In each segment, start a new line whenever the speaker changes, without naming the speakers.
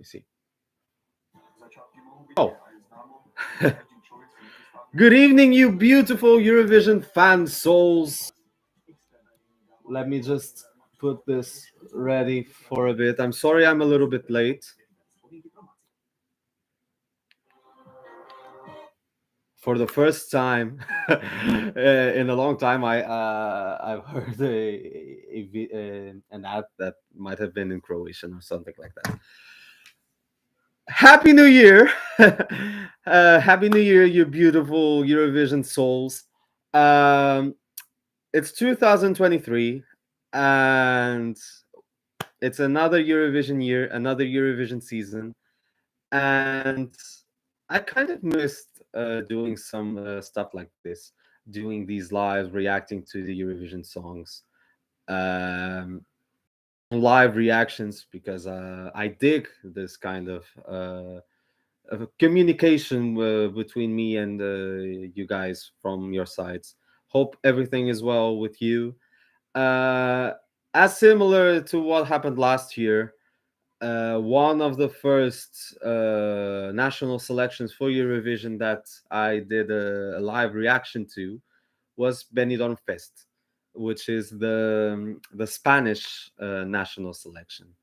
me see. Oh. Good evening, you beautiful Eurovision fan souls. Let me just put this ready for a bit. I'm sorry I'm a little bit late. For the first time in a long time, I've heard an ad that might have been in Croatian or something like that. Happy New Year! Happy New Year, you beautiful Eurovision souls. It's 2023, and it's another Eurovision year, another Eurovision season, and I kind of missed doing some stuff like this, doing these lives, reacting to the Eurovision songs, um, live reactions, because I dig this kind of a communication between me and you guys from your sides. Hope everything is well with you. Uh, as similar to what happened last year, one of the first national selections for Eurovision that I did a live reaction to was Benidorm Fest, which is the Spanish national selection,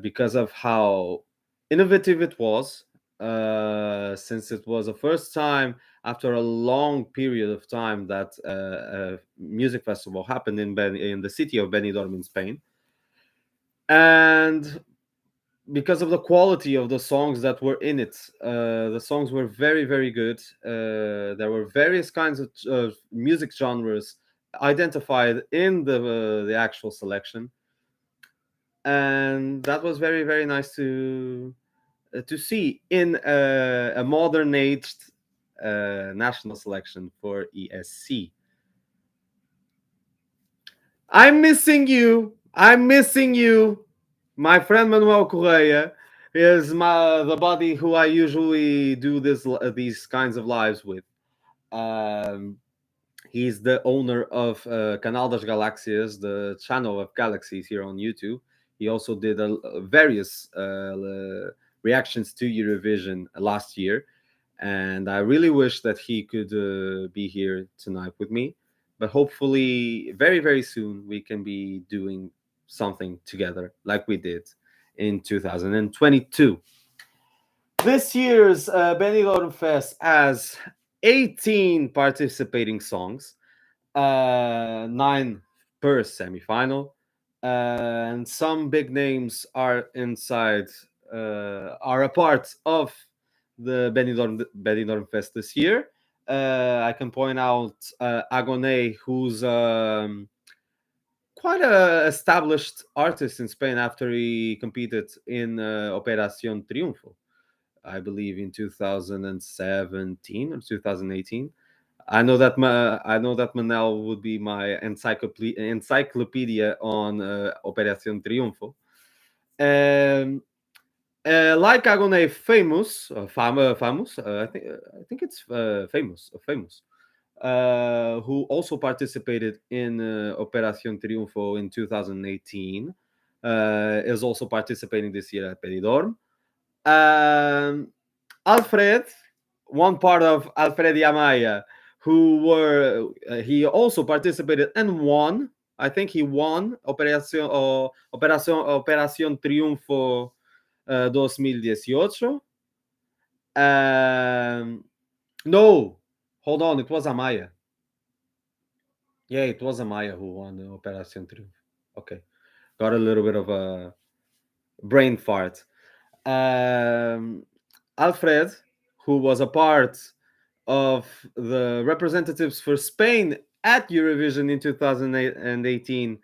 because of how innovative it was, since it was the first time after a long period of time that a music festival happened in the city of Benidorm in Spain, and because of the quality of the songs that were in it. The songs were very, very good. There were various kinds of music genres identified in the actual selection, and that was very, very nice to see in a modern aged national selection for ESC. I'm missing you. I'm missing you. My friend Manuel Correa is the buddy who I usually do these kinds of lives with. Um, he's the owner of Canal das Galáxias, the channel of galaxies here on YouTube. He also did various reactions to Eurovision last year, and I really wish that he could be here tonight with me. But hopefully, very, very soon, we can be doing something together like we did in 2022. This year's Benidorm Fest has 18 participating songs, 9 per semifinal, and some big names are inside, are a part of the Benidorm Fest this year. I can point out Agoney, who's quite a established artist in Spain after he competed in Operación Triunfo, I believe in 2017 or 2018. I know that Manel would be my encyclopedia on Operación Triunfo. Like Agoney, famous, famous. I think it's famous. Who also participated in Operación Triunfo in 2018, is also participating this year at Benidorm. Alfred, one part of Alfred y Eaea, he also participated and won. I think he won Operación Triunfo 2018. No, hold on, it was Eaea. Yeah, it was Eaea who won the Operación Triunfo. Okay, got a little bit of a brain fart. Alfred, who was a part of the representatives for Spain at Eurovision in 2018,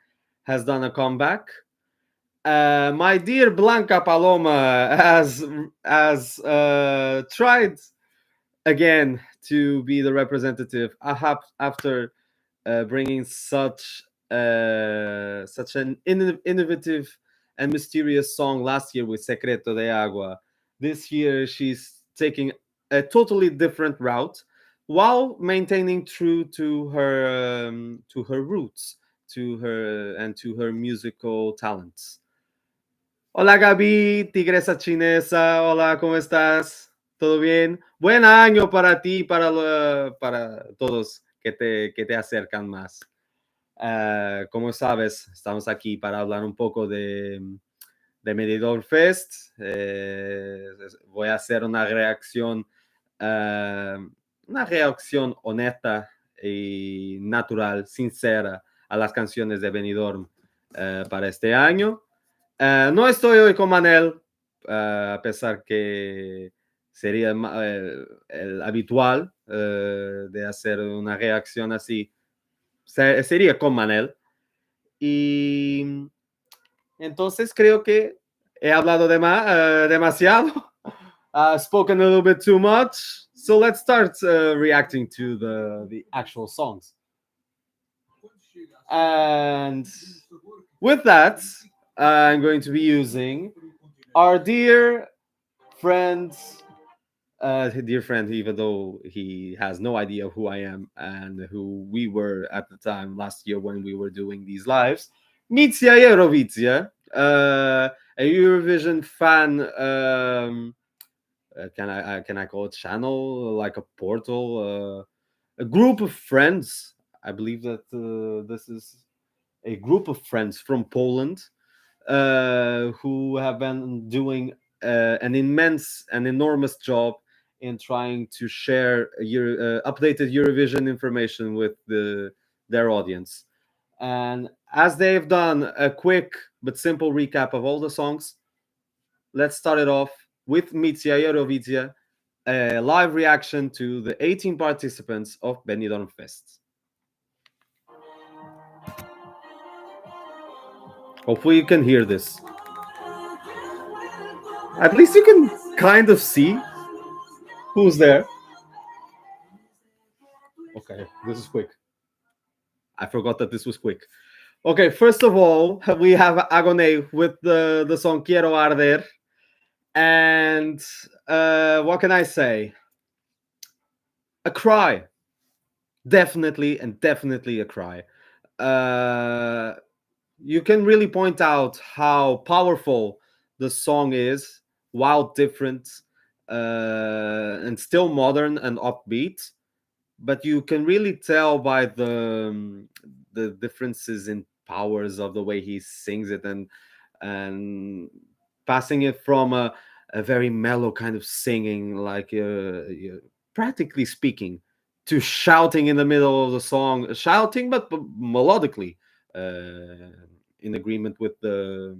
has done a comeback. My dear Blanca Paloma has tried again to be the representative after bringing such an innovative and mysterious song last year with Secreto de Agua. This year she's taking a totally different route while maintaining true to her roots, to her musical talents. Hola Gaby, tigresa chinesa, hola, ¿cómo estás? ¿Todo bien? Buen año para ti, para todos que te acercan más. Como sabes, estamos aquí para hablar un poco de Benidorm Fest. Voy a hacer una reacción honesta y natural, sincera a las canciones de Benidorm para este año. No estoy hoy con Manel, a pesar que sería el habitual de hacer una reacción así. Sería con Manel. Y entonces creo que he hablado demasiado. Spoken a little bit too much. So let's start reacting to the actual songs. And with that, I'm going to be using our dear friend, even though he has no idea who I am and who we were at the time last year when we were doing these lives, Mizia Eurovision, a Eurovision fan. Can I call it channel, like a portal, a group of friends? I believe that this is a group of friends from Poland who have been doing an enormous job in trying to share updated Eurovision information with their audience. And as they've done a quick but simple recap of all the songs, let's start it off with Mizia Eurovision, a live reaction to the 18 participants of Benidorm Fest. Hopefully you can hear this. At least you can kind of see who's there. Okay, this is quick. I forgot that this was quick. Okay, first of all, we have Agoney with the song Quiero, Arder. And what can I say? A cry. Definitely a cry. You can really point out how powerful the song is, while different and still modern and upbeat. But you can really tell by the differences in powers of the way he sings it, and passing it from a very mellow kind of singing, like practically speaking, to shouting in the middle of the song, shouting but melodically, in agreement with the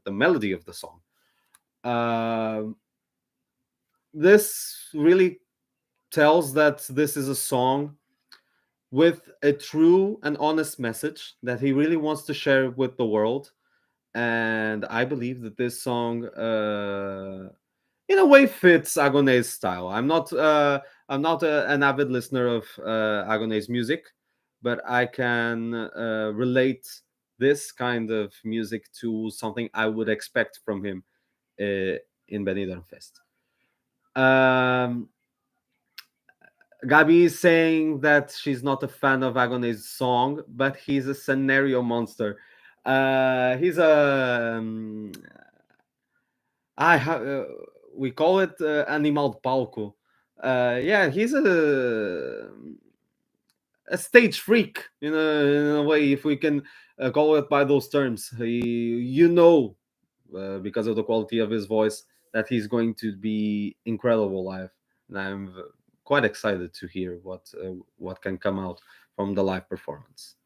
melody of the song. This really tells that this is a song with a true and honest message that he really wants to share with the world. And I believe that this song in a way fits Agoney's style. I'm not an avid listener of Agoney's music, but I can relate this kind of music to something I would expect from him in Benidorm Fest. Gabi is saying that she's not a fan of Agoney's song, but he's a scenario monster. He's a we call it animal de palco. Yeah, he's a stage freak in a way, if we can call it by those terms. Because of the quality of his voice, that he's going to be incredible live, and I'm quite excited to hear what can come out from the live performance.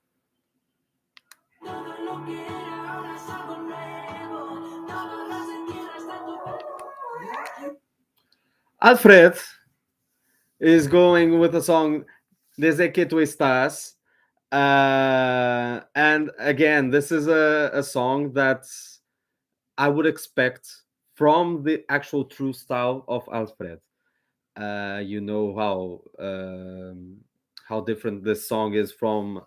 Alfred is going with the song Desde que tú estás. And again, this is a song that I would expect from the actual true style of Alfred. You know how different this song is from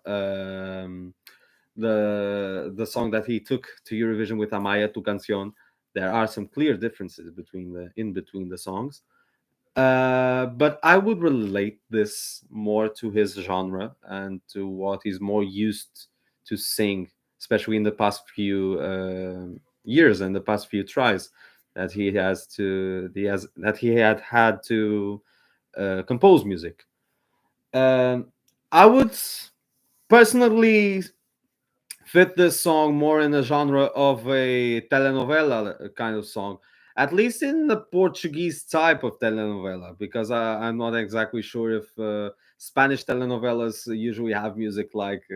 the song that he took to Eurovision with Amaya, Tu Canción. There are some clear differences between the songs. But I would relate this more to his genre and to what he's more used to sing, especially in the past few years and the past few tries that he had to compose music. I would personally fit this song more in the genre of a telenovela kind of song, at least in the Portuguese type of telenovela, because I'm not exactly sure if Spanish telenovelas usually have music like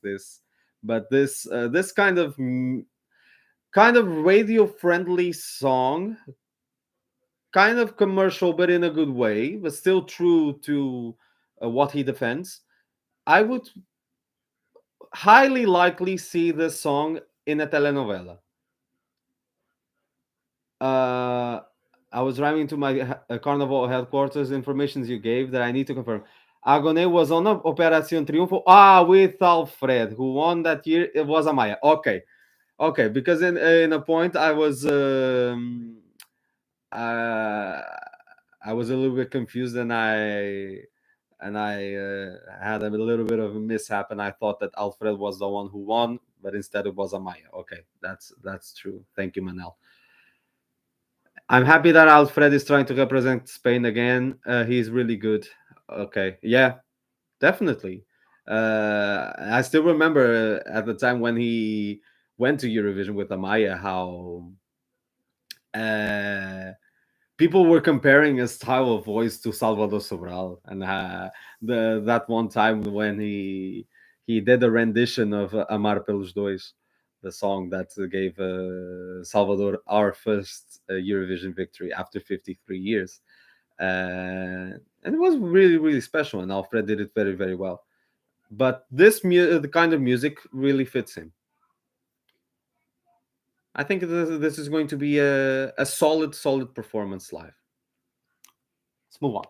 this. But this kind of radio friendly song, kind of commercial, but in a good way, but still true to what he defends. I would highly likely see this song in a telenovela. Uh, I was driving to my carnival headquarters. Informations you gave that I need to confirm. Agoney was on Operación Triunfo. With Alfred, who won that year. It was Amaya. Okay. Because in a point I was a little bit confused, and I had a little bit of a mishap, and I thought that Alfred was the one who won, but instead it was Amaya. Okay, that's true. Thank you, Manel. I'm happy that Alfred is trying to represent Spain again. He's really good. Okay, yeah, definitely. I still remember at the time when he went to Eurovision with Amaya, how uh, people were comparing his style of voice to Salvador Sobral, and that one time when he did a rendition of Amar pelos dois, the song that gave Salvador our first Eurovision victory after 53 years, and it was really really special. And Alfred did it very very well. But the kind of music really fits him. I think this is going to be a solid performance live. Let's move on.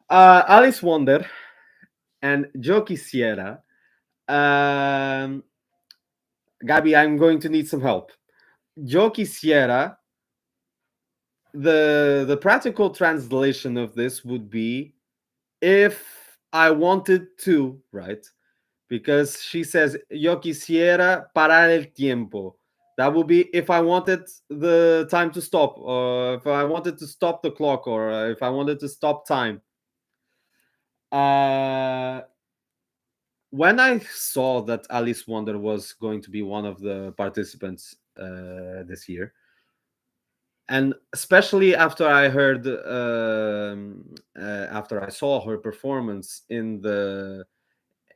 Alice Wonder and Yo Quisiera. Gabby, I'm going to need some help. Yo Quisiera, the practical translation of this would be if I wanted to, right? Because she says Yo quisiera parar el tiempo. That would be if I wanted the time to stop, or if I wanted to stop the clock, or if I wanted to stop time. When I saw that Alice Wonder was going to be one of the participants this year, and especially after I heard, after I saw her performance en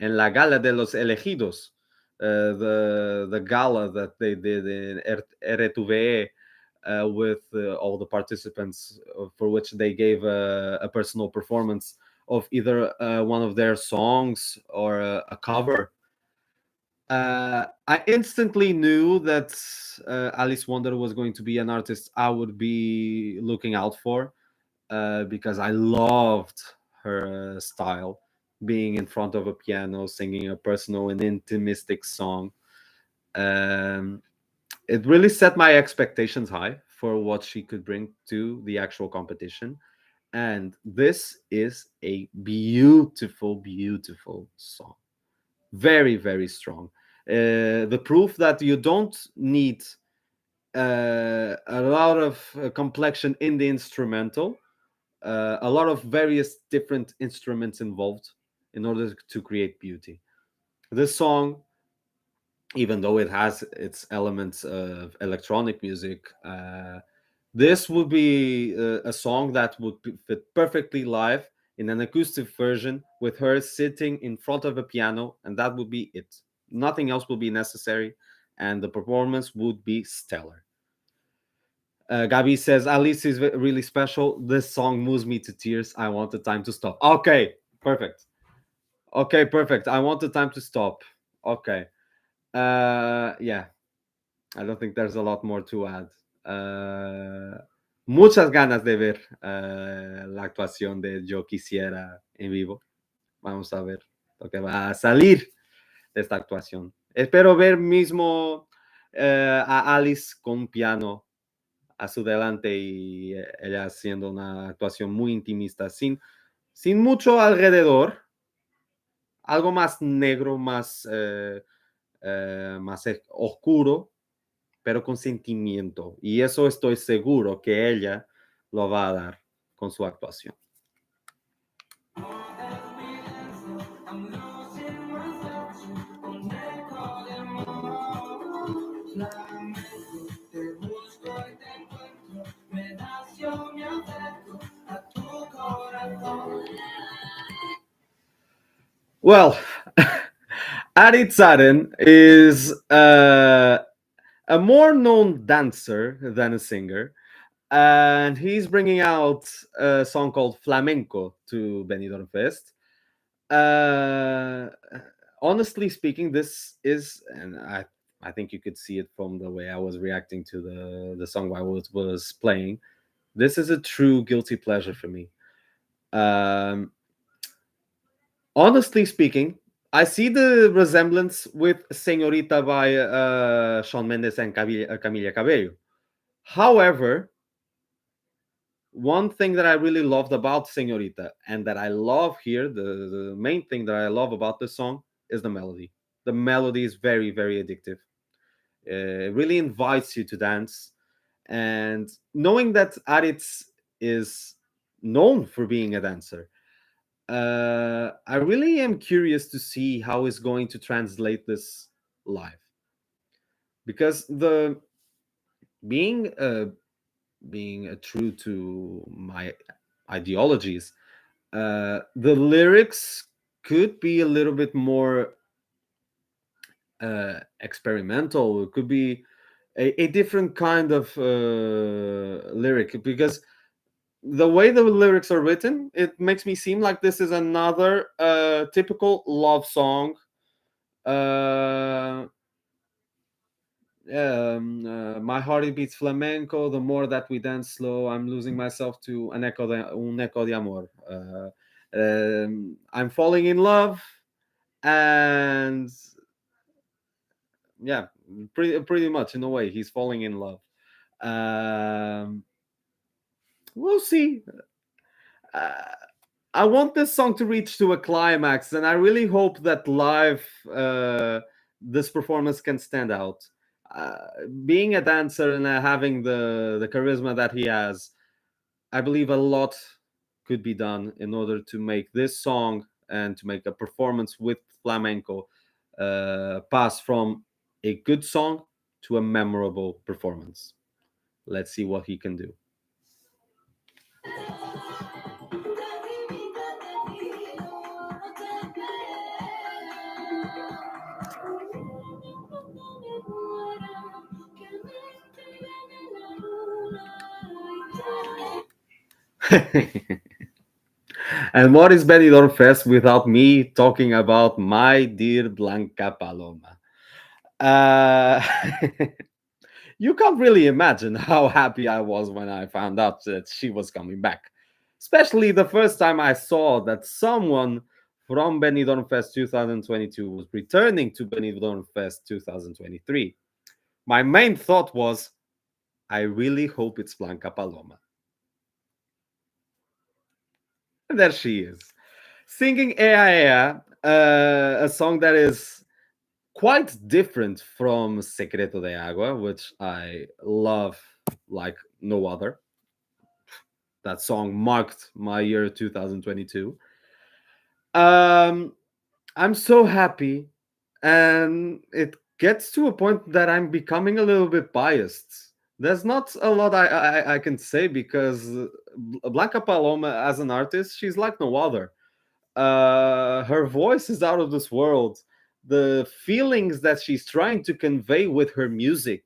la Gala de los Elegidos, the gala that they did in RTV, with all the participants, for which they gave a personal performance of either one of their songs or a cover. I instantly knew that Alice Wonder was going to be an artist I would be looking out for, because I loved her style, being in front of a piano, singing a personal and intimistic song. It really set my expectations high for what she could bring to the actual competition. And this is a beautiful song. Very, very strong. The proof that you don't need a lot of complexion in the instrumental, a lot of various different instruments involved in order to create beauty. This song, even though it has its elements of electronic music, this would be a song that would fit perfectly live in an acoustic version with her sitting in front of a piano, and that would be it. Nothing else would be necessary, and the performance would be stellar. Gabi says, Alice is really special. This song moves me to tears. I want the time to stop. Okay, perfect. Okay, perfect. I want the time to stop. Okay. Yeah, I don't think there's a lot more to add. Muchas ganas de ver la actuación de Yo Quisiera en vivo. Vamos a ver lo que va a salir de esta actuación. Espero ver mismo a Alice con piano a su delante y ella haciendo una actuación muy intimista, sin mucho alrededor, algo más negro, más oscuro, pero con sentimiento. Y eso estoy seguro que ella lo va a dar con su actuación. Well, Aritz is a more known dancer than a singer, and he's bringing out a song called Flamenco to Benidorm Fest. Uh, Honestly speaking, this is, and I think you could see it from the way I was reacting to the song I was playing. This is a true guilty pleasure for me. Um, Honestly speaking, I see the resemblance with Señorita by Shawn Mendes and Camila Cabello. However, one thing that I really loved about Señorita and that I love here, the main thing that I love about this song is the melody. The melody is very, very addictive. It really invites you to dance. And knowing that Aritz is known for being a dancer, I really am curious to see how he's going to translate this live, because the being true to my ideologies, the lyrics could be a little bit more experimental. It could be a different kind of lyric, because the way the lyrics are written, it makes me seem like this is another typical love song. Uh, My heart beats flamenco. The more that we dance slow, I'm losing myself to un eco de amor. I'm falling in love, and yeah, pretty much in a way, he's falling in love. Um, we'll see. Uh, I want this song to reach to a climax, and I really hope that live this performance can stand out. Being a dancer and having the charisma that he has, I believe a lot could be done in order to make this song and to make a performance with flamenco pass from a good song to a memorable performance. Let's see what he can do. And what is Benidorm Fest without me talking about my dear Blanca Paloma? Uh, you can't really imagine how happy I was when I found out that she was coming back. Especially the first time I saw that someone from Benidorm Fest 2022 was returning to Benidorm Fest 2023. My main thought was, I really hope it's Blanca Paloma. And there she is, singing Eaea, a song that is quite different from Secreto de Agua, which I love like no other. That song marked my year 2022. I'm so happy, and it gets to a point that I'm becoming a little bit biased. There's not a lot I can say, because Blanca Paloma as an artist, she's like no other. Her voice is out of this world. The feelings that she's trying to convey with her music,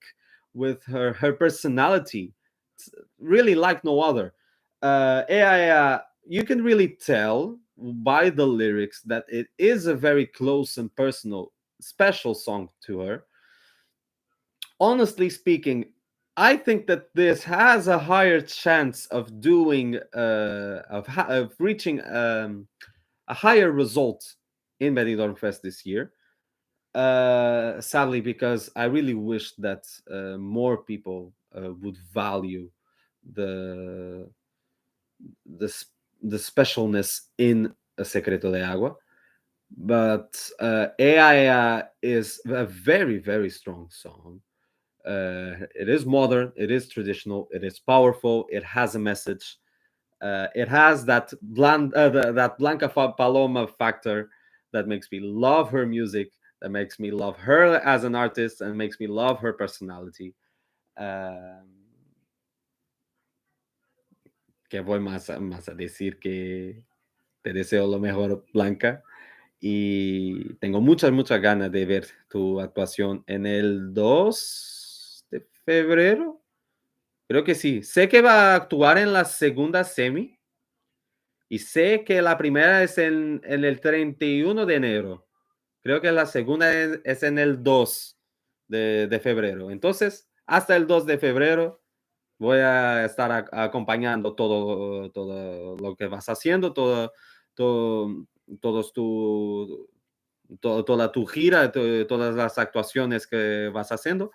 with her personality, it's really like no other. You can really tell by the lyrics that it is a very close and personal, special song to her. Honestly speaking, I think that this has a higher chance of doing of reaching a higher result in Benidorm Fest this year, Sadly, because I really wish that more people would value the the s- the specialness in a Secreto de Agua. But Eaea is a very, very strong song. It is modern, it is traditional, it is powerful, it has a message. It has that Blanca Paloma factor that makes me love her music, that makes me love her as an artist, and makes me love her personality. Um, que voy más a decir que te deseo lo mejor, Blanca. Y tengo muchas, muchas ganas de ver tu actuación en el 2 de febrero. Creo que sí. Sé que va a actuar en la segunda semi y sé que la primera es en el 31 de enero. Creo que la segunda es en el 2 de febrero. Entonces, hasta el 2 de febrero voy a estar acompañando todo lo que vas haciendo, todo, todos tu, toda tu gira, todas las actuaciones que vas haciendo,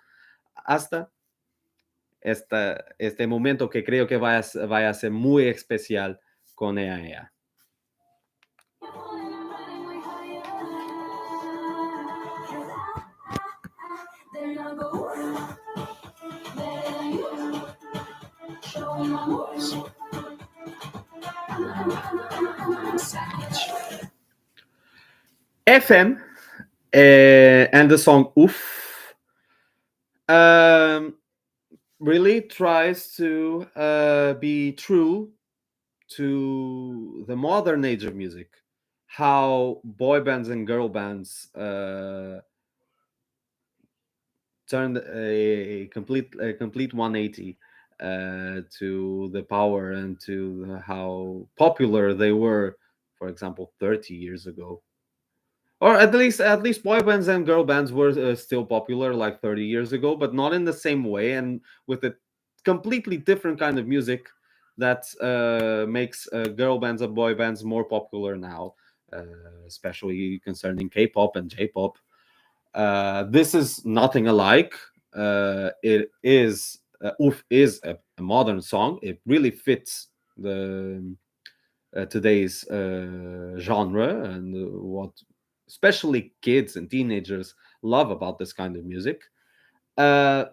hasta este momento que creo que vaya a ser muy especial con Eaea. FM and the song Oof really tries to be true to the modern age of music, how boy bands and girl bands turned a complete 180 to the power and to how popular they were, for example, 30 years ago. Or at least boy bands and girl bands were still popular like 30 years ago, but not in the same way, and with a completely different kind of music that makes girl bands and boy bands more popular now, uh, especially concerning K-pop and J-pop. This is nothing alike. It is Oof is a modern song. It really fits the today's genre and what especially kids and teenagers love about this kind of music. Uh,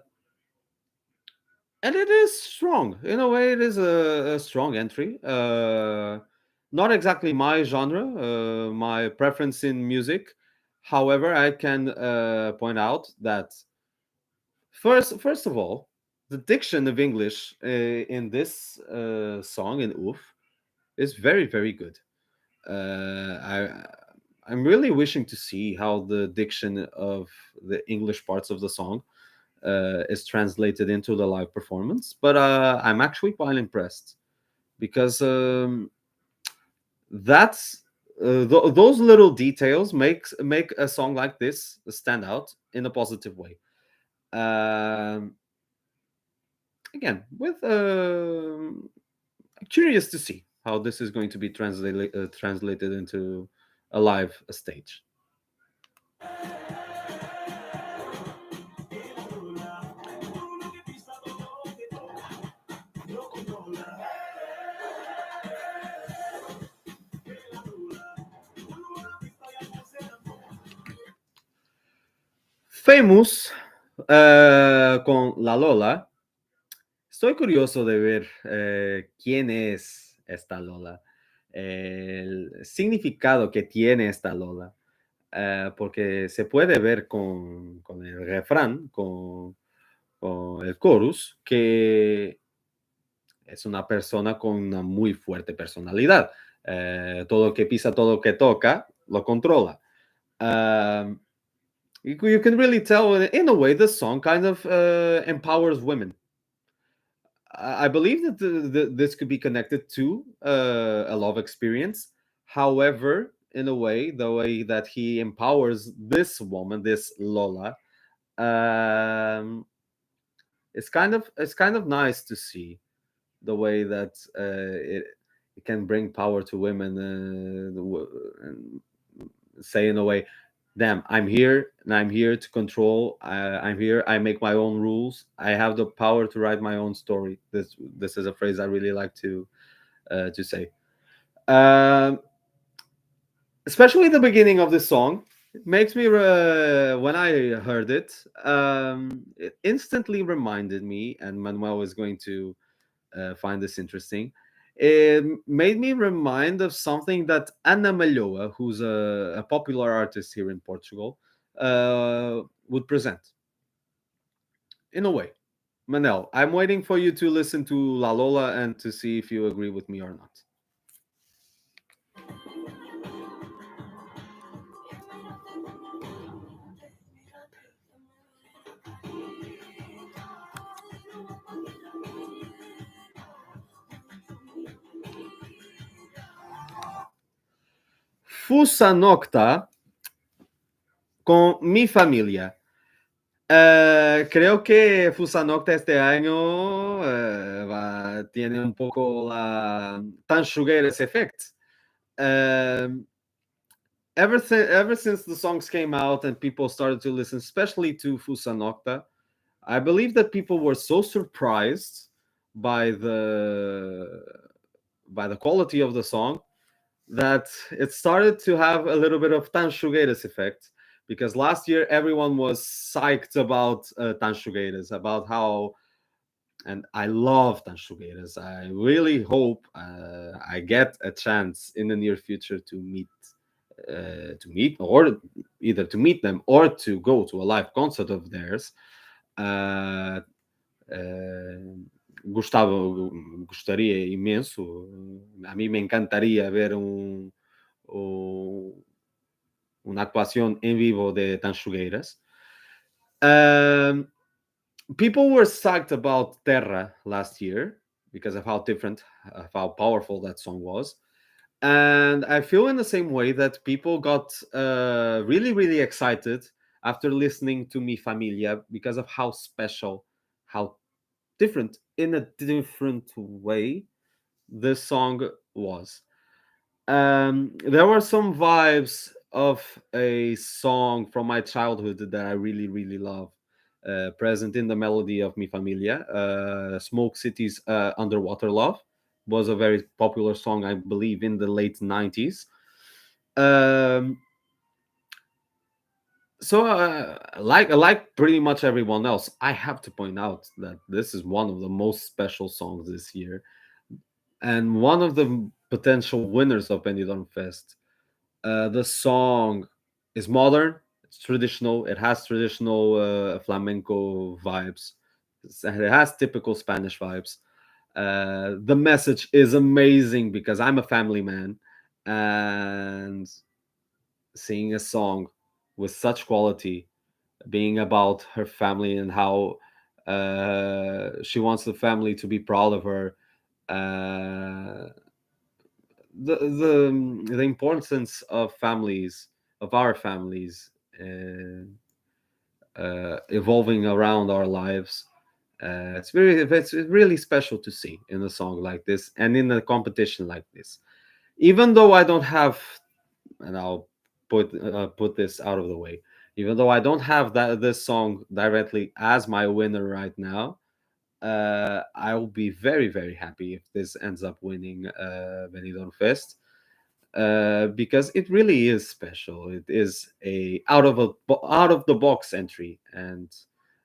and it is strong in a way. It is a strong entry. Not exactly my genre, my preference in music. However, I can point out that first of all, the diction of English in this song in Oof is very, very good. I'm really wishing to see how the diction of the English parts of the song is translated into the live performance. But I'm actually quite impressed because that's those little details make a song like this stand out in a positive way. Um, Again, with curious to see how this is going to be translated into a live stage. Famous con la Lola. Estoy curioso de ver quién es esta Lola, el significado que tiene esta Lola, porque se puede ver con el refrán, con el chorus, que es una persona con una muy fuerte personalidad. Todo que pisa, todo que toca, lo controla. Um, you can really tell in a way the song kind of empowers women. I believe that this could be connected to a love experience. However, in a way, the way that he empowers this woman, this Lola, um, it's kind of nice to see the way that it can bring power to women. And say in a way, damn, I'm here and I'm here to control. I'm here. I make my own rules. I have the power to write my own story. This is a phrase I really like to say. Um, Especially the beginning of this song, it makes me when I heard it, it instantly reminded me, and Manuel is going to find this interesting. It made me remind of something that Ana Malhoa, who's a popular artist here in Portugal, would present in a way. Manel, I'm waiting for you to listen to La Lola and to see if you agree with me or not. Fusa Nocta con Mi Familia. Creo que Fusa Nocta este año tiene un poco la Tanchugueiras effect. Ever since the songs came out and people started to listen, especially to Fusa Nocta, I believe that people were so surprised by the by the quality of the song that it started to have a little bit of Tanchugueiras effect, because last year everyone was psyched about Tanchugueiras, about how, and I love Tanchugueiras. I really hope I get a chance in the near future to meet, or either to meet them or to go to a live concert of theirs. Uh, Gostaria imenso. A mí me encantaría ver una actuación en vivo de Tanchugueiras. Um, People were psyched about Terra last year because of how different, of how powerful that song was. And I feel in the same way that people got really, really excited after listening to Mi Familia because of how special, how different, in a different way, this song was. There were some vibes of a song from my childhood that I really, really love, present in the melody of Mi Familia. Smoke City's Underwater Love was a very popular song, I believe, in the late 90s. Um, like pretty much everyone else, I have to point out that this is one of the most special songs this year, and one of the potential winners of Benidorm Fest. The song is modern, it's traditional, it has traditional flamenco vibes, it has typical Spanish vibes. The message is amazing because I'm a family man, and singing a song with such quality, being about her family and how she wants the family to be proud of her. Uh, the importance of families, of our families, evolving around our lives. It's really special to see in a song like this and in a competition like this. Even though I don't have, and I'll put this out of the way. Even though I don't have that this song directly as my winner right now, I will be very, very happy if this ends up winning Benidorm Fest, because it really is special. It is a out of the box entry, and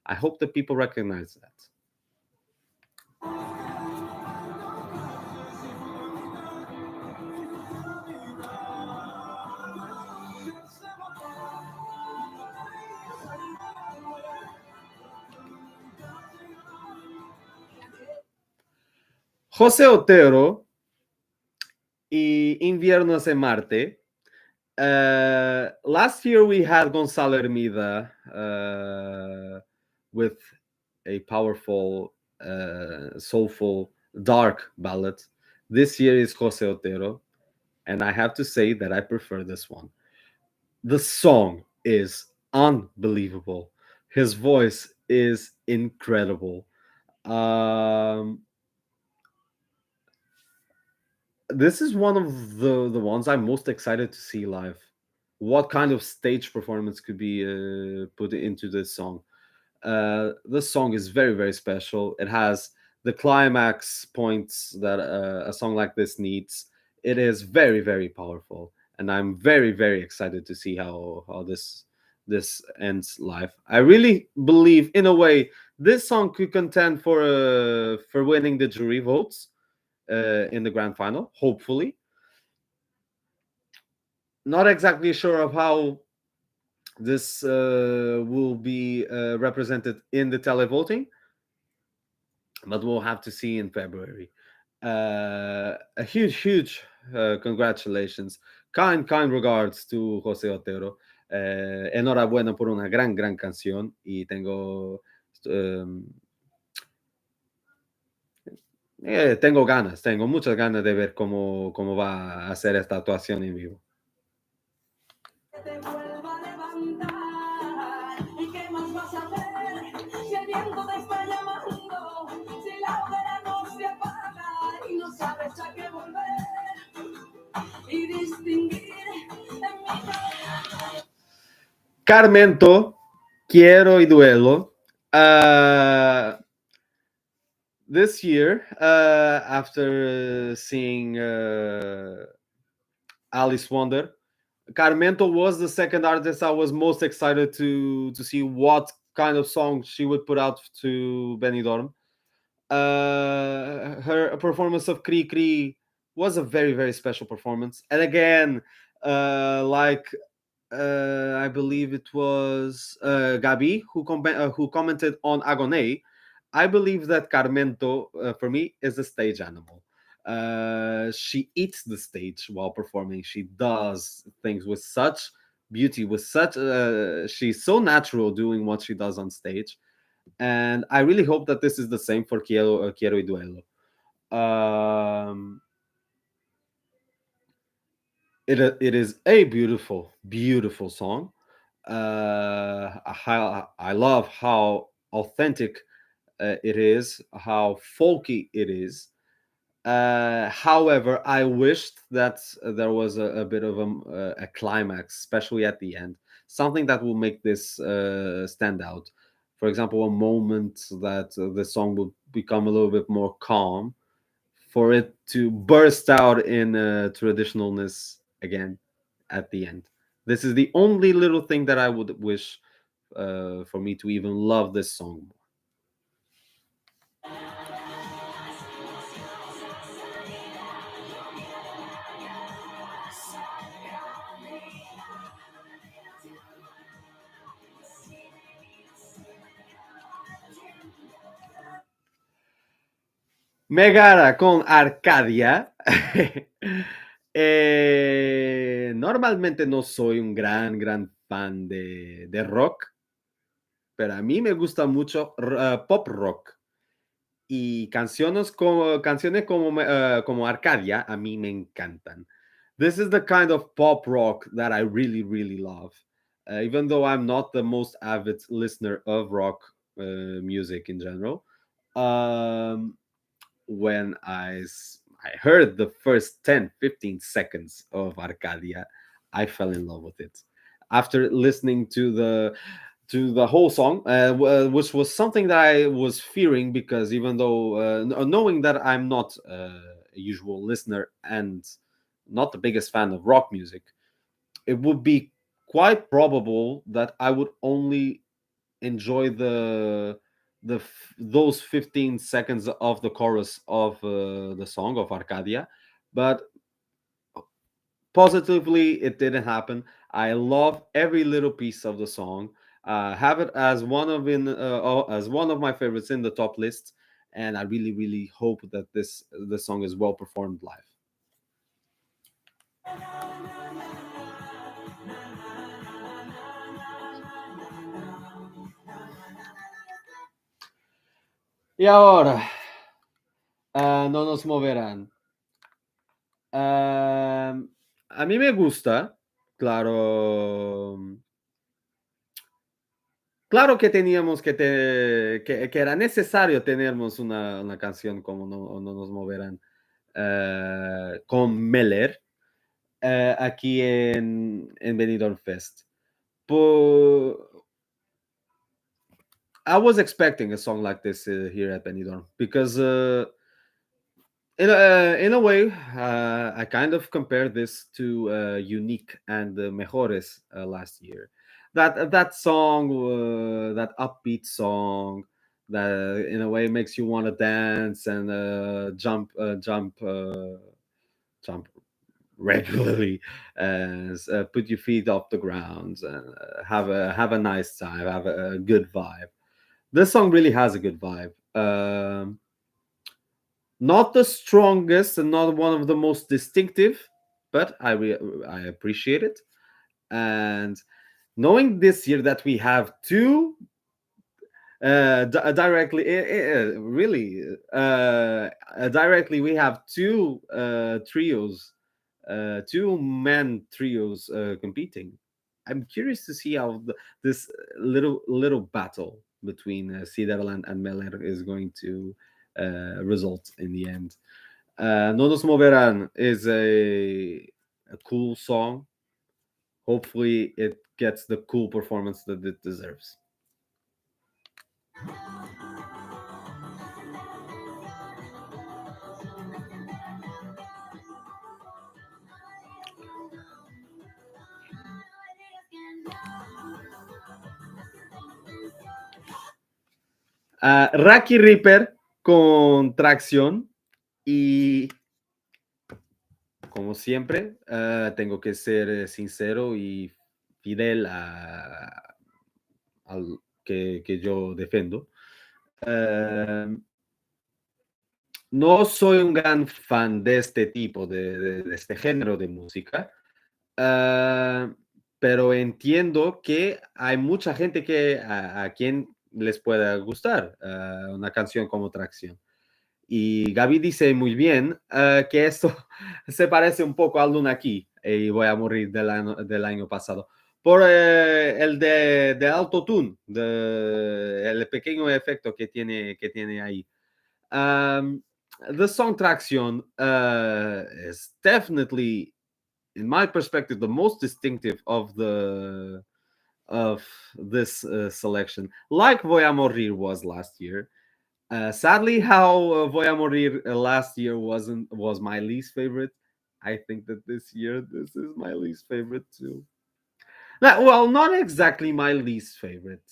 I hope that people recognize that. José Otero y Inviernos en Marte. Last year we had Gonzalo Hermida with a powerful, soulful, dark ballad. This year is Jose Otero, and I have to say that I prefer this one. The song is unbelievable. His voice is incredible. Um, this is one of the ones I'm most excited to see live. what kind of stage performance could be put into this song. This song is very, very special. It has the climax points that a song like this needs. It is very, very powerful, and I'm very, very excited to see how this ends live. I really believe, in a way, this song could contend for winning the jury votes in the grand final. Hopefully, not exactly sure of how this will be represented in the televoting, but we'll have to see in February. A huge congratulations, kind regards to José Otero. Enhorabuena por una gran canción y um, tengo muchas ganas de ver cómo va a hacer esta actuación en vivo.
Te vuelva a levantar. ¿Y qué más vas a hacer? Si el viento te está llamando, si la hoguera no se apaga y no sabes a qué volver y distinguir en mi cabeza.
Karmento, Quiero y Duelo. This year, after seeing Alice Wonder, Karmento was the second artist I was most excited to see what kind of song she would put out to Benidorm. Her performance of Kri Kri was a very, very special performance. And again, like I believe it was Gabi who commented on Agoney. I believe that Karmento, for me, is a stage animal. She eats the stage while performing. She does things with such beauty, with such. She's so natural doing what she does on stage, and I really hope that this is the same for Quiero y Duelo. It is a beautiful song. I love how authentic it is, how folky it is. However, I wished that there was a bit of a climax, especially at the end, something that will make this stand out. For example, a moment that the song will become a little bit more calm, for it to burst out in traditionalness again at the end. This is the only little thing that I would wish for me to even love this song more. Megara con Arcadia. Normalmente no soy un gran fan de rock, pero a mí me gusta mucho pop rock. Y canciones como Arcadia a mí me encantan. This is the kind of pop rock that I really love. Even though I'm not the most avid listener of rock music in general, when I heard the first 10-15 seconds of Arcadia, I fell in love with it. After listening to the whole song, which was something that I was fearing, because even though knowing that I'm not a usual listener and not the biggest fan of rock music, it would be quite probable that I would only enjoy those 15 seconds of the chorus of the song of Arcadia, but positively it didn't happen. I love every little piece of the song. Have it as one of my favorites in the top list, and I really hope that the song is well performed live. Y ahora, no nos moverán. A mí me gusta, claro. Claro que teníamos que era necesario tenernos una canción como no nos moverán con Meler. aquí en Benidorm Fest. But I was expecting a song like this here at Benidorm because in a way, I kind of compared this to Unique and Mejores last year. That song, that upbeat song, that in a way makes you want to dance and jump regularly, and put your feet off the ground and have a nice time, have a good vibe. This song really has a good vibe. Not the strongest and not one of the most distinctive, but I appreciate it. And knowing this year that we have two directly, really directly, we have two trios, two men trios competing. I'm curious to see how this little battle between Siderland and Meler is going to result in the end. Nos Moverán is a cool song. Hopefully, it gets the cool performance that it deserves. Rakky Reaper con tracción y como siempre tengo que ser sincero y fidel al que yo defendo. No soy un gran fan de este tipo, de este género de música, pero entiendo que hay mucha gente a quien les pueda gustar una canción como Tracción. Y Gaby dice muy bien que esto se parece un poco a Luna aquí y voy a morir del año pasado. Por el de autotune, el pequeño efecto que tiene ahí. The song Traction is definitely, in my perspective, the most distinctive of this selection, like Voy a Morir was last year. Sadly, how Voy a Morir last year was my least favorite. I think that this year this is my least favorite too. Well, not exactly my least favorite.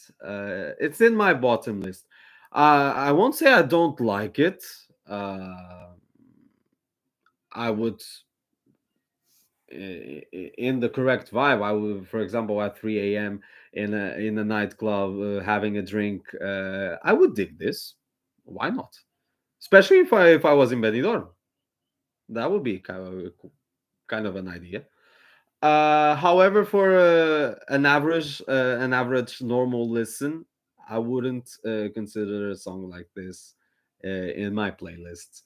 It's in my bottom list. I won't say I don't like it. I would, in the correct vibe, I would, for example, at 3 a.m. in a nightclub having a drink, I would dig this. Why not? Especially if I was in Benidorm, that would be kind of an idea. However, for an average normal listen, I wouldn't consider a song like this in my playlists.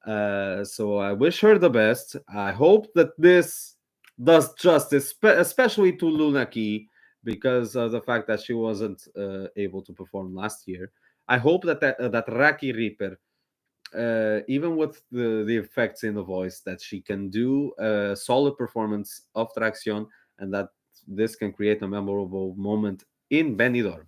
So I wish her the best. I hope that this does justice, especially to Luna Key, because of the fact that she wasn't able to perform last year. I hope that Rakky Reaper, even with the effects in the voice, that she can do a solid performance of Tracción and that this can create a memorable moment in Benidorm.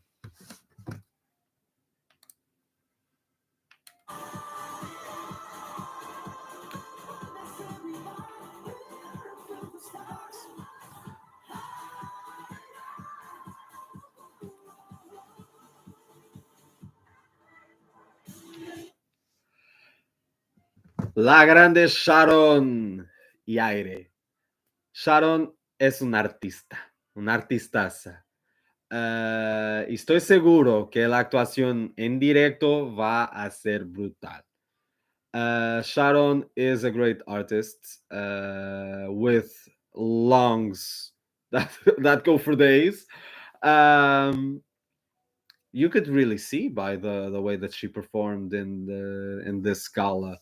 La grande Sharonne y aire. Sharonne es una artistaza. Y estoy seguro que la actuación en directo va a ser brutal. Sharonne is a great artist with lungs that go for days. You could really see by the way that she performed in this gala,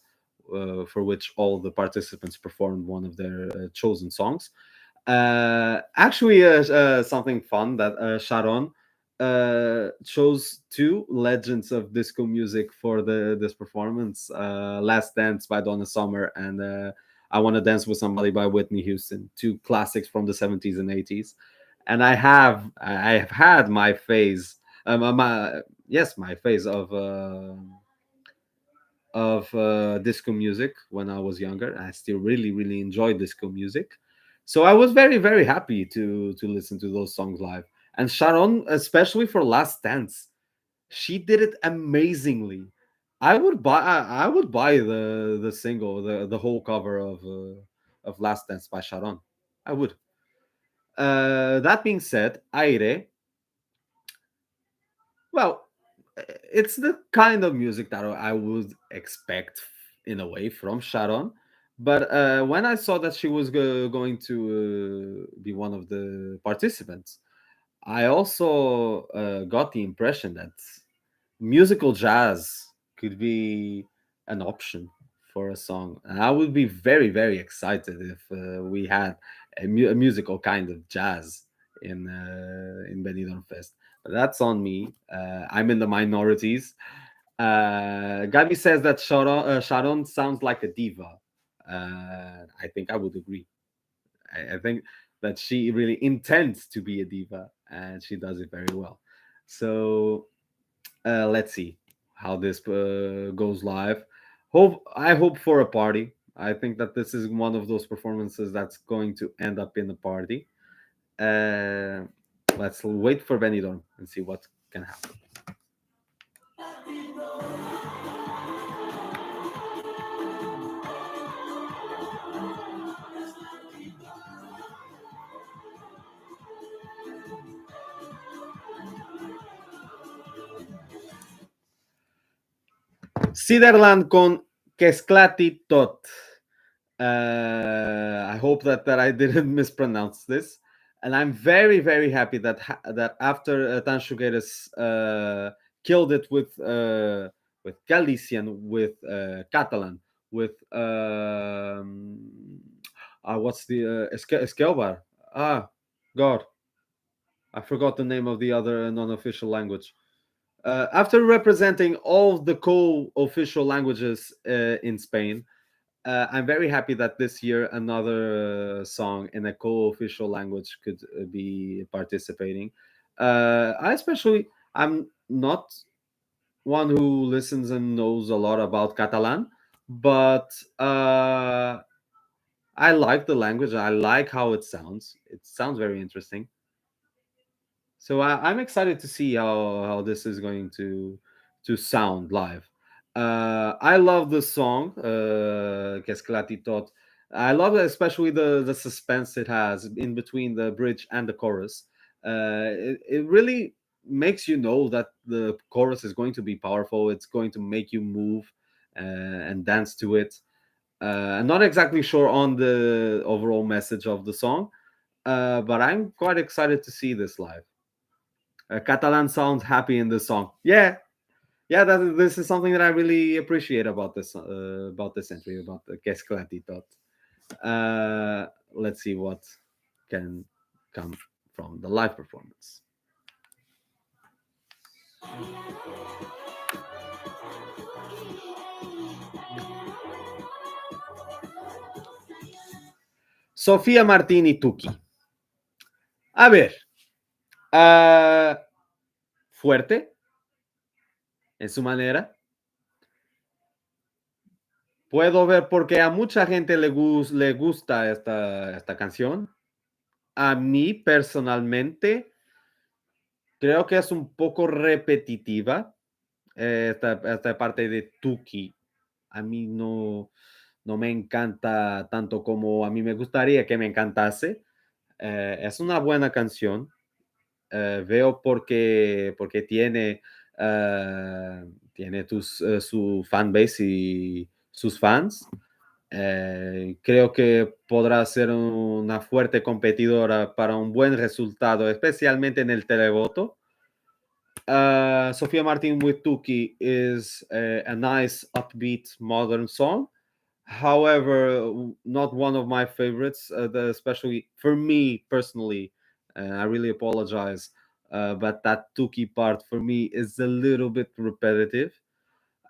for which all the participants performed one of their chosen songs. Actually, something fun that Sharonne chose two legends of disco music for this performance: "Last Dance" by Donna Summer and I Want to Dance with Somebody by Whitney Houston, two classics from the 70s and 80s. And I have had my phase, my yes, my phase of disco music when I was younger. I still really, really enjoy disco music. So I was very, very happy to listen to those songs live. And Sharon, especially for Last Dance, she did it amazingly. I would buy the single, the whole cover of Last Dance by Sharon. I would. That being said, Aire, well, it's the kind of music that I would expect in a way from Sharon. But when I saw that she was going to be one of the participants, I also got the impression that musical jazz could be an option for a song. And I would be very, very excited if we had a musical kind of jazz in Benidorm Fest. But that's on me. I'm in the minorities. Gabi says that Sharon sounds like a diva. I think I would agree. I think that she really intends to be a diva, and she does it very well. So let's see how this goes live. I hope for a party. I think that this is one of those performances that's going to end up in a party. Uh, let's wait for Benidorm and see what can happen. Siderland con Esclati Tot. I hope that I didn't mispronounce this, and I'm very, very happy that after Tansugueras killed it with Galician, with Catalan, with what's the Esquelbar? Ah, God, I forgot the name of the other non-official language. After representing all the co-official languages in Spain, I'm very happy that this year another song in a co-official language could be participating. I'm not one who listens and knows a lot about Catalan, but I like the language. I like how it sounds. It sounds very interesting. So I'm excited to see how this is going to sound live. I love the song, Esclati Tot. I love it, especially the suspense it has in between the bridge and the chorus. It really makes you know that the chorus is going to be powerful. It's going to make you move and dance to it. I'm not exactly sure on the overall message of the song, but I'm quite excited to see this live. Catalan sounds happy in this song. Yeah, yeah. This is something that I really appreciate about this entry about the Esclati Tot. Let's see what can come from the live performance. Sofía Martín y Tuki. A ver, fuerte en su manera. Puedo ver porque a mucha gente le gusta esta canción. A mí personalmente creo que es un poco repetitiva esta parte de Tuki. A mí no me encanta tanto como a mí me gustaría que me encantase. Es una buena canción. Veo porque tiene su fanbase y sus fans. Creo que podrá ser una fuerte competidora para un buen resultado, especialmente en el televoto. Sofia Martin with Tuki is a nice, upbeat, modern song. However, not one of my favorites, especially for me personally. I really apologize, but that Tuki part for me is a little bit repetitive.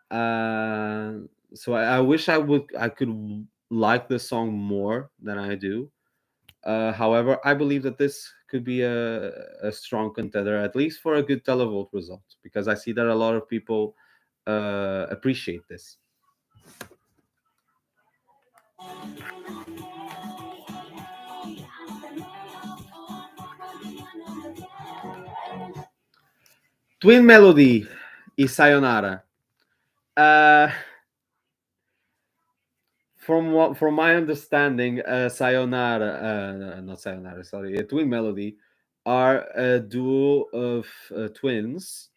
So I wish I could like this song more than I do. However, I believe that this could be a strong contender, at least for a good televote result, because I see that a lot of people appreciate this. Twin Melody y Sayonara. Uh, from my understanding, Sayonara, not Sayonara, sorry, Twin Melody are a duo of twins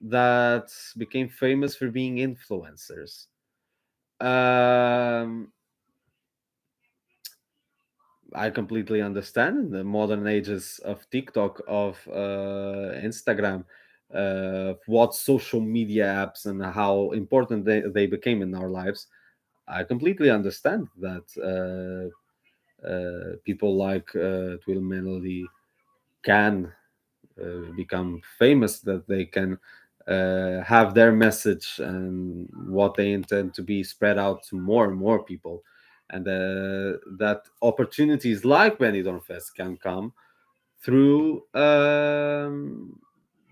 that became famous for being influencers. Um, I completely understand in the modern ages of TikTok, of Instagram, what social media apps and how important they became in our lives. I completely understand that people like Twill Melody can become famous, that they can have their message and what they intend to be spread out to more and more people, and that opportunities like Benidorm Fest can come through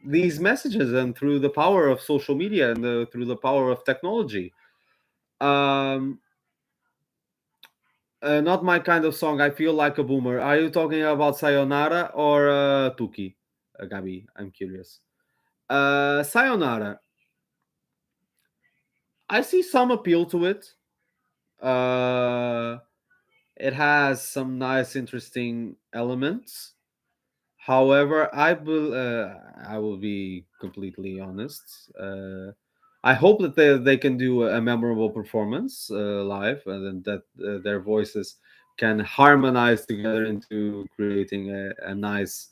these messages and through the power of social media and through the power of technology. Um, not my kind of song. I feel like a boomer. Are you talking about Sayonara or Tuki, Gabi? I'm curious. Sayonara. I see some appeal to it. Uh, it has some nice, interesting elements. However, I will be completely honest. I hope that they can do a memorable performance live, and that their voices can harmonize together into creating a nice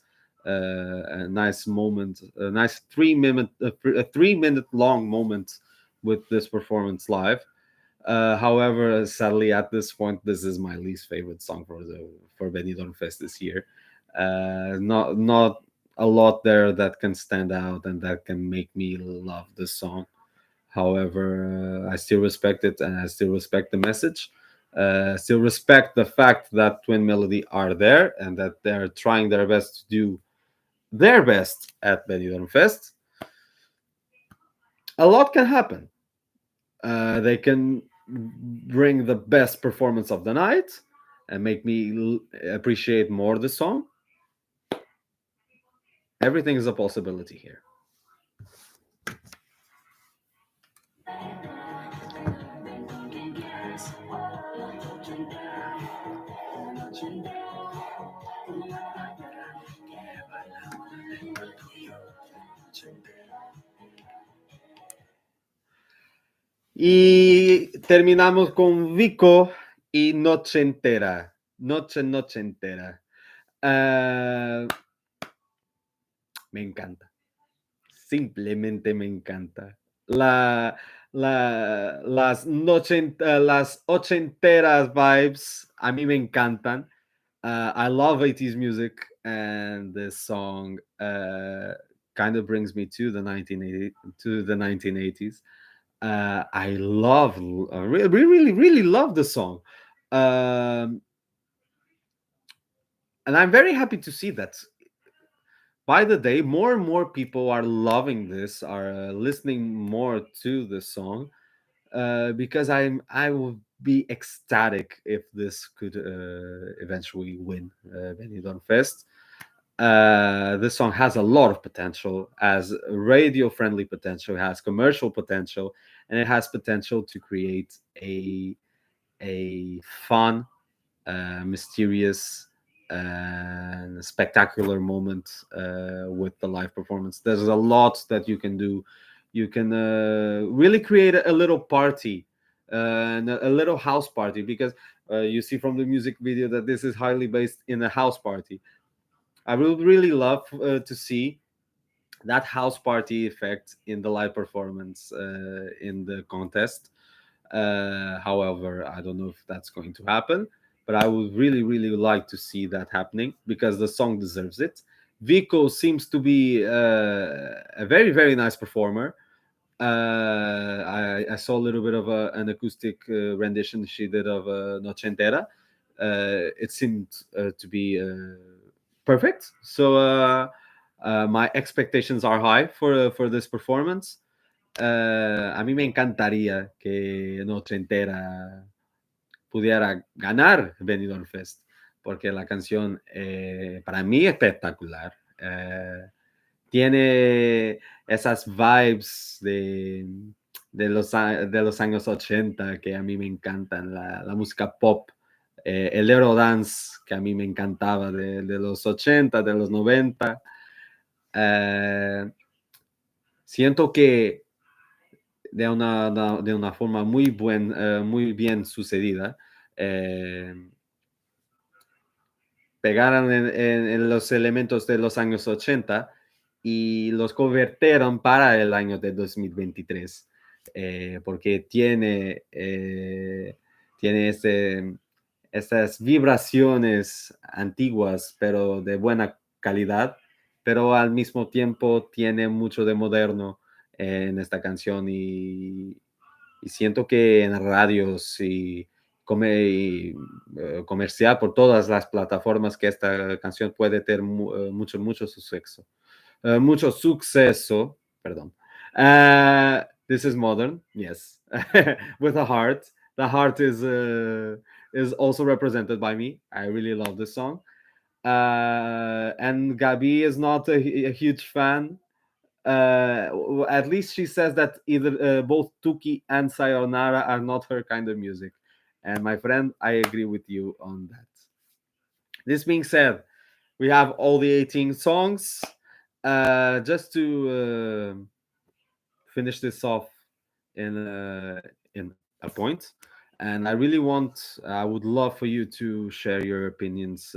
moment, a nice 3 minute, a 3 minute long moment with this performance live. However, sadly, at this point, this is my least favorite song for Benidorm Fest this year. Not a lot there that can stand out and that can make me love this song. However, I still respect it and I still respect the message. Still respect the fact that Twin Melody are there and that they're trying their best to do their best at Benidorm Fest. A lot can happen. They can bring the best performance of the night and make me appreciate more the song. Everything is a possibility here. Y terminamos con Vicco y Noche Entera. Noche Entera. Me encanta. Simplemente me encanta. Las ochenteras vibes a mí me encantan. I love 80s music, and this song kind of brings me to the 1980s. I love, really love the song. And I'm very happy to see that by the day, more and more people are loving this, are listening more to this song, because I will be ecstatic if this could eventually win Benidorm Fest. This song has a lot of potential, has radio-friendly potential, has commercial potential, and it has potential to create a fun, mysterious, and spectacular moment with the live performance. There's a lot that you can do. You can really create a little party, and a little house party, because you see from the music video that this is highly based in a house party. I would really love to see that house party effect in the live performance in the contest. However, I don't know if that's going to happen, but I would really like to see that happening because the song deserves it. Vicco seems to be a very nice performer. I saw a little bit of an acoustic rendition she did of Noche Entera. It seemed to be perfect. So my expectations are high for this performance. A mí me encantaría que Noche Entera pudiera ganar Benidorm Fest, porque la canción para mí es espectacular. Tiene esas vibes de los años 80 que a mí me encantan, la música pop, el Eurodance que a mí me encantaba de los 80, de los 90. Siento que de una forma muy bien sucedida, pegaron en los elementos de los años 80 y los convirtieron para el año de 2023, porque tiene estas vibraciones antiguas, pero de buena calidad, pero al mismo tiempo tiene mucho de moderno en esta canción y siento que en radios y comercial por todas las plataformas que esta canción puede tener mucho suceso. Mucho suceso, perdón. This is modern, yes, with a heart. The heart is also represented by me. I really love this song. And Gabi is not a huge fan. At least she says that either both Tuki and Sayonara are not her kind of music. And my friend, I agree with you on that. This being said, we have all the 18 songs. Just to finish this off in a point, and I would love for you to share your opinions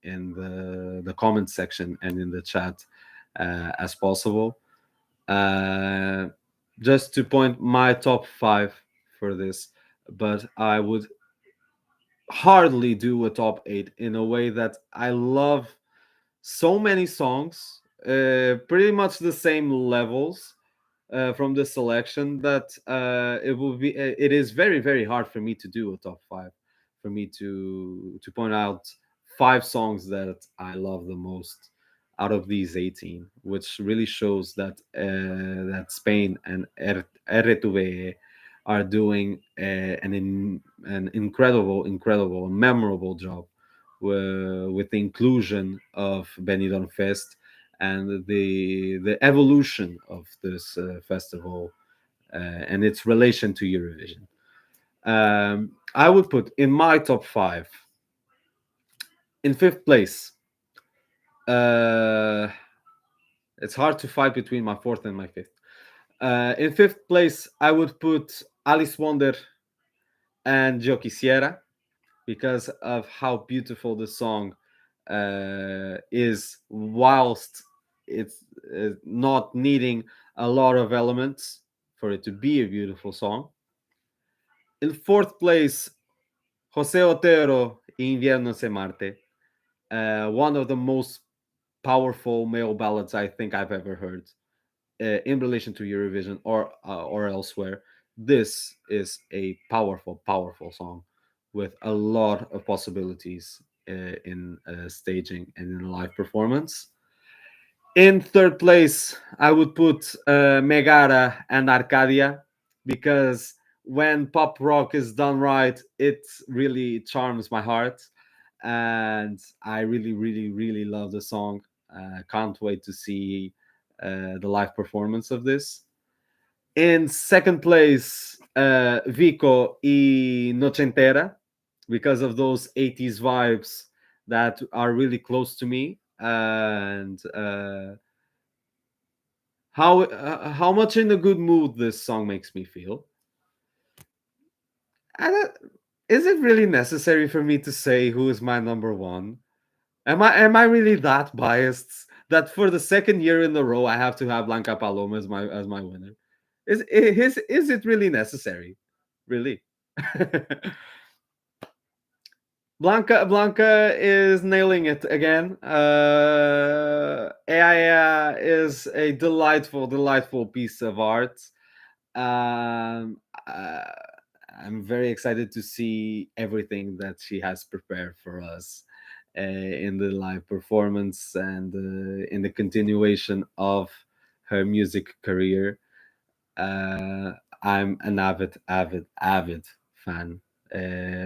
in the comment section and in the chat as possible. Just to point my top 5 for this, but I would hardly do a top 8 in a way that I love so many songs, pretty much the same levels from the selection, that it is very hard for me to do a top 5, for me to point out 5 songs that I love the most out of these 18, which really shows that that Spain and RTV are doing an incredible, memorable job with the inclusion of Benidorm Fest and the evolution of this festival and its relation to Eurovision. I would put in my top 5, in 5th place, it's hard to fight between my 4th and my 5th. In 5th place, I would put Alice Wonder and Yo Quisiera, because of how beautiful the song is, whilst it's not needing a lot of elements for it to be a beautiful song. In 4th place, José Otero, Invierno se Marte, one of the most powerful male ballads I think I've ever heard in relation to Eurovision or elsewhere. This is a powerful song with a lot of possibilities in staging and in live performance. In 3rd place, I would put Megara and Arcadia, because when pop rock is done right, it really charms my heart, and I really love the song. Can't wait to see the live performance of this. In 2nd place, Vicco y Noche Entera, because of those 80s vibes that are really close to me, and how much in a good mood this song makes me feel. Is it really necessary for me to say who is my number 1? Am I really that biased that for the 2nd year in a row I have to have Blanca Paloma as my winner? Is it really necessary? Really? Blanca is nailing it again. Eaea is a delightful piece of art. Um, uh, I'm very excited to see everything that she has prepared for us in the live performance and in the continuation of her music career. Uh, I'm an avid fan.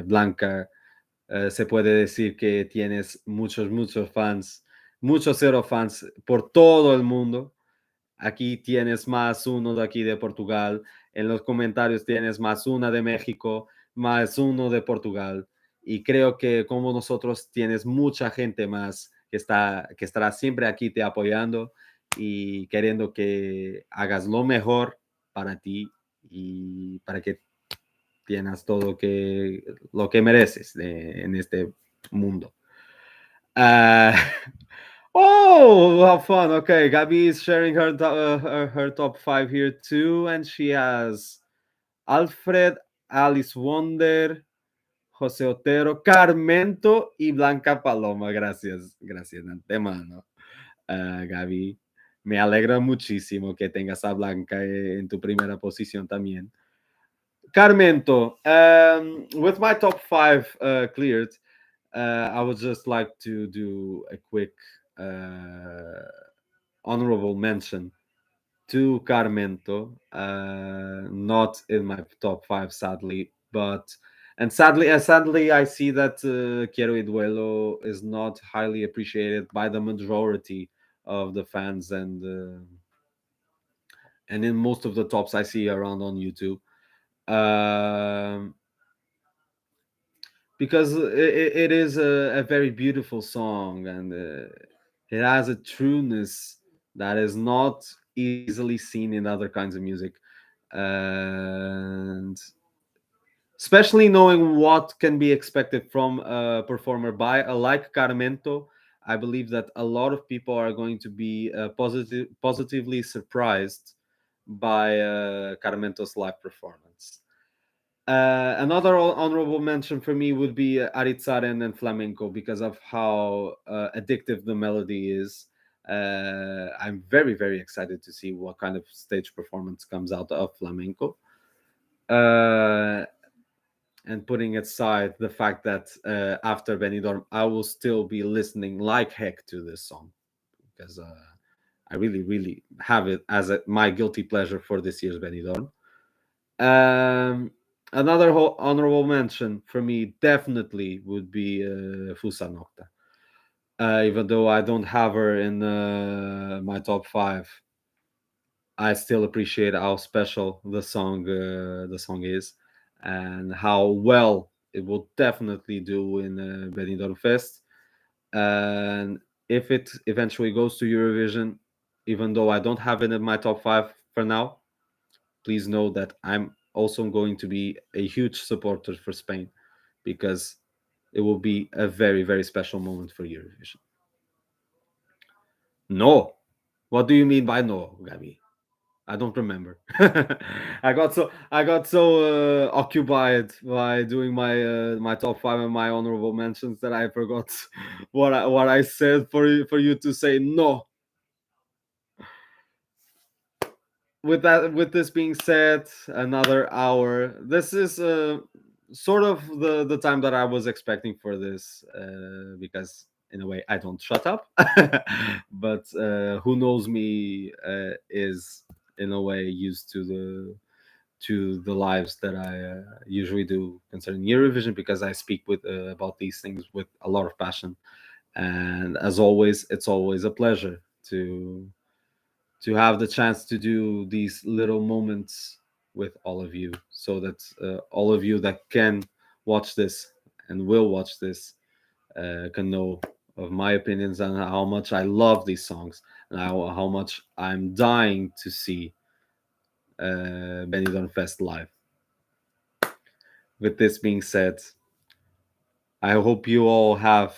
Blanca, se puede decir que tienes muchos fans, muchos cero fans por todo el mundo. Aquí tienes más uno de aquí de Portugal. En los comentarios tienes más una de México, más uno de Portugal. Y creo que como nosotros tienes mucha gente más que estará siempre aquí te apoyando y queriendo que hagas lo mejor para ti y para que tienes todo lo que mereces en este mundo. Uh, oh, how fun! Okay, Gabby is sharing her top five here too, and she has Alfred, Alice Wonder, José Otero, Karmento y Blanca Paloma. Gracias de antemano, Gaby. Me alegra muchísimo que tengas a Blanca en tu primera posición también. Karmento, with my top five cleared, I would just like to do a quick honorable mention to Karmento. Not in my top five, sadly, but sadly, I see that Quiero y Duelo is not highly appreciated by the majority of the fans and in most of the tops I see around on YouTube. Um, because it is a very beautiful song and it has a trueness that is not easily seen in other kinds of music, and especially knowing what can be expected from a performer by a like Carmento, I believe that a lot of people are going to be positively surprised by Carmento's live performance. Another honorable mention for me would be Aritz and Flamenco because of how addictive the melody is. I'm very excited to see what kind of stage performance comes out of Flamenco. Uh, and putting aside the fact that after Benidorm, I will still be listening like heck to this song because I really have it as my guilty pleasure for this year's Benidorm. Another honorable mention for me definitely would be Fusa Nocta. Even though I don't have her in my top five, I still appreciate how special the song is, and how well it will definitely do in Benidorm Fest. And if it eventually goes to Eurovision, even though I don't have it in my top five for now, please know that I'm also going to be a huge supporter for Spain because it will be a very special moment for Eurovision. No, what do you mean by no, Gabi? I don't remember. I got so occupied by doing my top five and my honorable mentions that I forgot what I said for you to say no. With this being said, another hour. This is sort of the time that I was expecting for this because in a way I don't shut up, but who knows me is in a way used to the lives that I usually do concerning Eurovision because I speak with about these things with a lot of passion, and as always, it's always a pleasure to have the chance to do these little moments with all of you so that all of you that can watch this and will watch this can know of my opinions and how much I love these songs and how much I'm dying to see Benidorm Fest live. With this being said, I hope you all have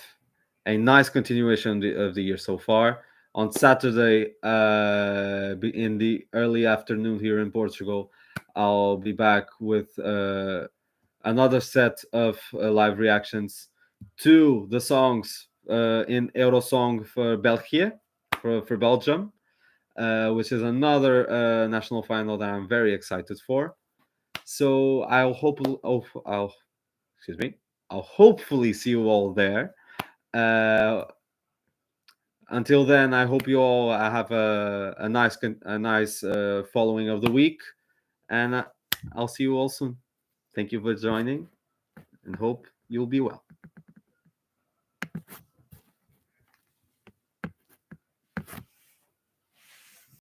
a nice continuation of the year so far. On Saturday, in the early afternoon here in Portugal, I'll be back with another set of live reactions to the songs in Eurosong for Belgium, for Belgium. which is another national final that I'm very excited for. So I'll hopefully see you all there. Until then, I hope you all have a nice following of the week, and I'll see you all soon. Thank you for joining, and hope you'll be well.